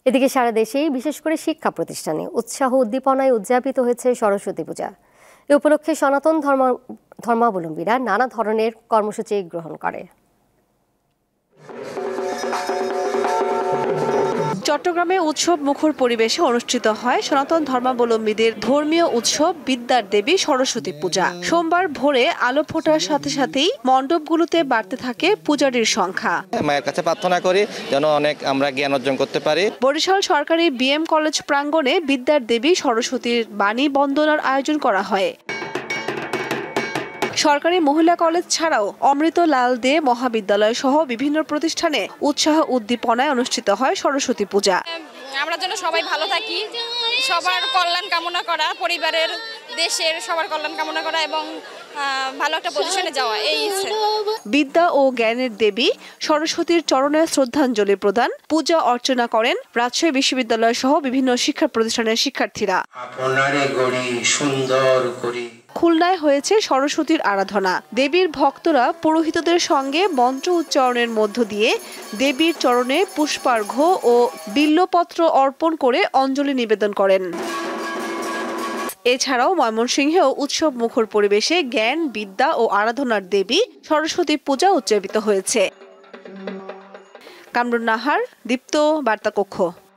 এদিকে সারা দেশেই বিশেষ করে শিক্ষা প্রতিষ্ঠানে উৎসাহ উদ্দীপনায় উদযাপিত হয়েছে সরস্বতী পূজা। এ উপলক্ষে সনাতন ধর্মাবলম্বীরা নানা ধরনের কর্মসূচি গ্রহণ করে। চট্টগ্রামে উৎসব মুখর পরিবেশে অনুষ্ঠিত হয় সনাতন ধর্মাবলম্বীদের ধর্মীয় উৎসব বিদ্যার দেবী সরস্বতী পূজা। সোমবার ভোরে আলো ফোটার সাথে সাথেই মণ্ডপগুলোতে বাড়তে থাকে পূজারীর সংখ্যা। মায়ের কাছে প্রার্থনা করি যেন অনেক আমরা জ্ঞান অর্জন করতে পারি। বরিশাল সরকারি বিএম কলেজ প্রাঙ্গণে বিদ্যার দেবী সরস্বতীর বাণী বন্দনার আয়োজন করা হয়। সরকারি মহিলা কলেজ ছাড়াও অমৃত লাল দে মহাবিদ্যালয় সহ বিভিন্ন প্রতিষ্ঠানে উৎসাহ উদ্দীপনায় অনুষ্ঠিত হয় সরস্বতী পূজা। আমরা যেন সবাই ভালো থাকি, সবার কল্যাণ কামনা করা, পরিবারের দেশের সবার কল্যাণ কামনা করা এবং ভালো একটা পজিশনে যাওয়া, এই ইচ্ছে। বিদ্যা ও জ্ঞানের দেবী সরস্বতীর চরণে শ্রদ্ধাঞ্জলি প্রদান, পূজা অর্চনা করেন রাজশাহী বিশ্ববিদ্যালয় সহ বিভিন্ন শিক্ষা প্রতিষ্ঠানের শিক্ষার্থীরা। খুলনায় হয়েছে সরস্বতীর আরাধনা। দেবীর ভক্তরা পুরোহিতদের সঙ্গে মন্ত্র উচ্চারণের মধ্য দিয়ে দেবীর চরণে পুষ্পার্ঘ্য ও বিল্লপত্র অর্পণ করে অঞ্জলি নিবেদন করেন। এছাড়াও ময়মনসিংহেও উৎসব মুখর পরিবেশে জ্ঞান, বিদ্যা ও আরাধনার দেবী সরস্বতী পূজা উদযাপিত হয়েছে। কামরুন নাহার, দীপ্ত বার্তা কক্ষ।